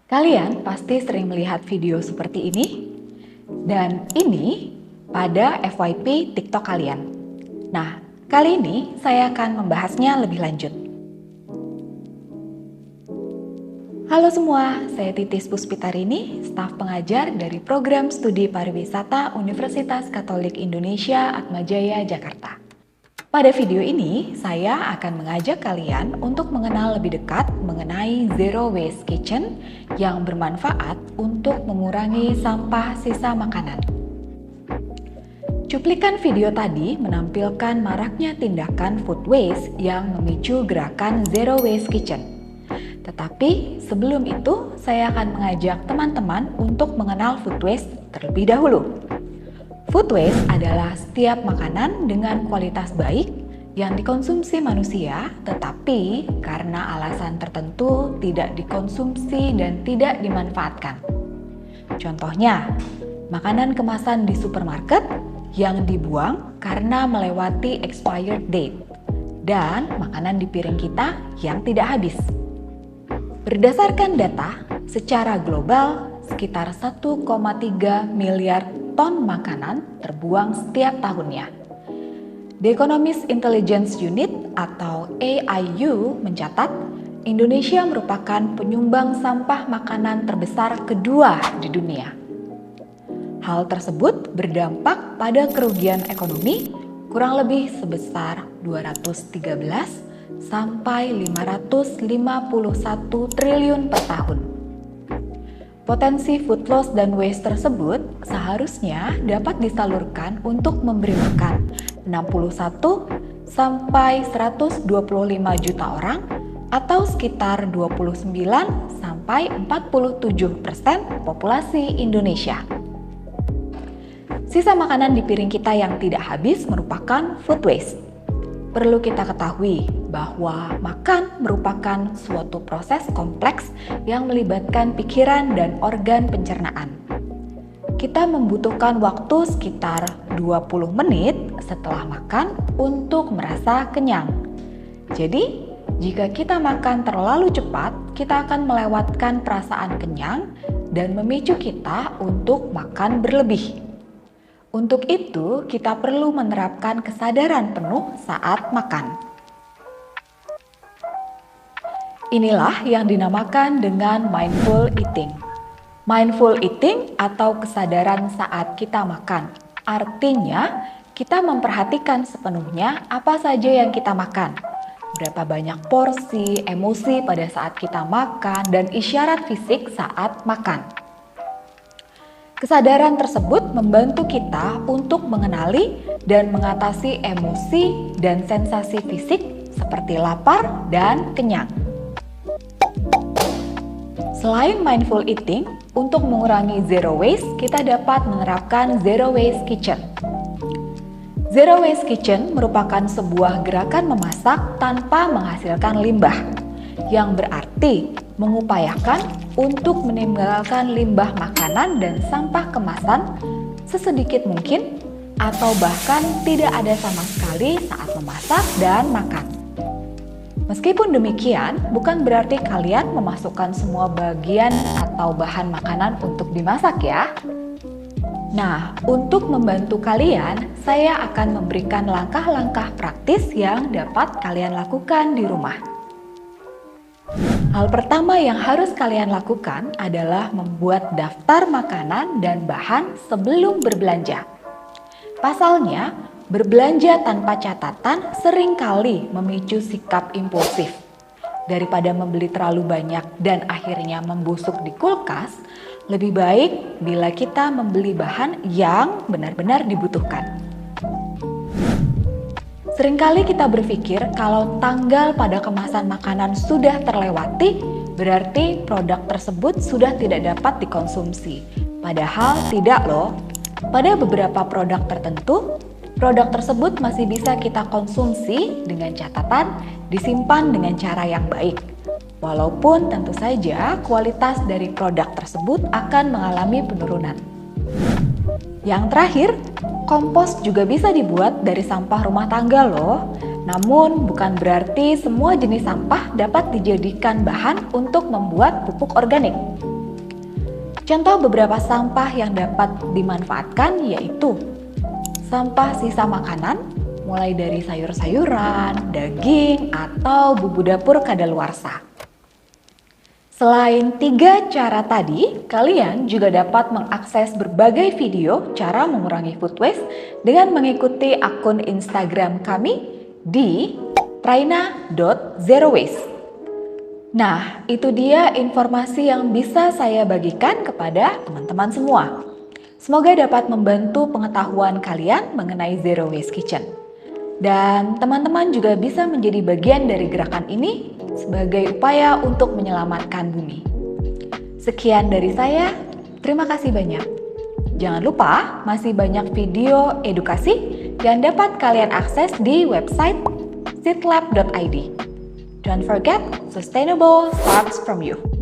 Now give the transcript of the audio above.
Kalian pasti sering melihat video seperti ini, dan ini pada FYP TikTok kalian. Nah, kali ini saya akan membahasnya lebih lanjut. Halo semua, saya Titis Puspitarini, staf pengajar dari Program Studi Pariwisata Universitas Katolik Indonesia Atmajaya, Jakarta. Pada video ini, saya akan mengajak kalian untuk mengenal lebih dekat mengenai Zero Waste Kitchen yang bermanfaat untuk mengurangi sampah sisa makanan. Cuplikan video tadi menampilkan maraknya tindakan food waste yang memicu gerakan Zero Waste Kitchen. Tetapi sebelum itu, saya akan mengajak teman-teman untuk mengenal food waste terlebih dahulu. Food waste adalah setiap makanan dengan kualitas baik yang dikonsumsi manusia, tetapi karena alasan tertentu tidak dikonsumsi dan tidak dimanfaatkan. Contohnya, makanan kemasan di supermarket yang dibuang karena melewati expired date, dan makanan di piring kita yang tidak habis. Berdasarkan data, secara global sekitar 1,3 miliar ton makanan terbuang setiap tahunnya. The Economist Intelligence Unit atau AIU mencatat Indonesia merupakan penyumbang sampah makanan terbesar kedua di dunia. Hal tersebut berdampak pada kerugian ekonomi kurang lebih sebesar 213 sampai 551 triliun per tahun. Potensi food loss dan waste tersebut seharusnya dapat disalurkan untuk memberi makan 61 sampai 125 juta orang atau sekitar 29 sampai 47% populasi Indonesia. Sisa makanan di piring kita yang tidak habis merupakan food waste. Perlu kita ketahui bahwa makan merupakan suatu proses kompleks yang melibatkan pikiran dan organ pencernaan. Kita membutuhkan waktu sekitar 20 menit setelah makan untuk merasa kenyang. Jadi, jika kita makan terlalu cepat, kita akan melewatkan perasaan kenyang dan memicu kita untuk makan berlebih. Untuk itu, kita perlu menerapkan kesadaran penuh saat makan. Inilah yang dinamakan dengan mindful eating. Mindful eating atau kesadaran saat kita makan. Artinya, kita memperhatikan sepenuhnya apa saja yang kita makan. Berapa banyak porsi, emosi pada saat kita makan, dan isyarat fisik saat makan. Kesadaran tersebut membantu kita untuk mengenali dan mengatasi emosi dan sensasi fisik seperti lapar dan kenyang. Selain mindful eating, untuk mengurangi zero waste, kita dapat menerapkan Zero Waste Kitchen. Zero Waste Kitchen merupakan sebuah gerakan memasak tanpa menghasilkan limbah, yang berarti mengupayakan untuk meninggalkan limbah makanan dan sampah kemasan sesedikit mungkin atau bahkan tidak ada sama sekali saat memasak dan makan. Meskipun demikian, bukan berarti kalian memasukkan semua bagian atau bahan makanan untuk dimasak ya. Nah, untuk membantu kalian, saya akan memberikan langkah-langkah praktis yang dapat kalian lakukan di rumah. Hal pertama yang harus kalian lakukan adalah membuat daftar makanan dan bahan sebelum berbelanja. Pasalnya, berbelanja tanpa catatan seringkali memicu sikap impulsif. Daripada membeli terlalu banyak dan akhirnya membusuk di kulkas, lebih baik bila kita membeli bahan yang benar-benar dibutuhkan. Seringkali kita berpikir kalau tanggal pada kemasan makanan sudah terlewati, berarti produk tersebut sudah tidak dapat dikonsumsi. Padahal tidak loh. Pada beberapa produk tertentu, produk tersebut masih bisa kita konsumsi dengan catatan disimpan dengan cara yang baik. Walaupun tentu saja kualitas dari produk tersebut akan mengalami penurunan. Yang terakhir, kompos juga bisa dibuat dari sampah rumah tangga loh. Namun bukan berarti semua jenis sampah dapat dijadikan bahan untuk membuat pupuk organik. Contoh beberapa sampah yang dapat dimanfaatkan yaitu sampah sisa makanan, mulai dari sayur-sayuran, daging, atau bumbu dapur kadaluarsa. Selain 3 cara tadi, kalian juga dapat mengakses berbagai video cara mengurangi food waste dengan mengikuti akun Instagram kami di traina.zerowaste. Nah, itu dia informasi yang bisa saya bagikan kepada teman-teman semua. Semoga dapat membantu pengetahuan kalian mengenai Zero Waste Kitchen. Dan teman-teman juga bisa menjadi bagian dari gerakan ini sebagai upaya untuk menyelamatkan bumi. Sekian dari saya, terima kasih banyak. Jangan lupa, masih banyak video edukasi yang dapat kalian akses di website seedlab.id. Don't forget, sustainable starts from you.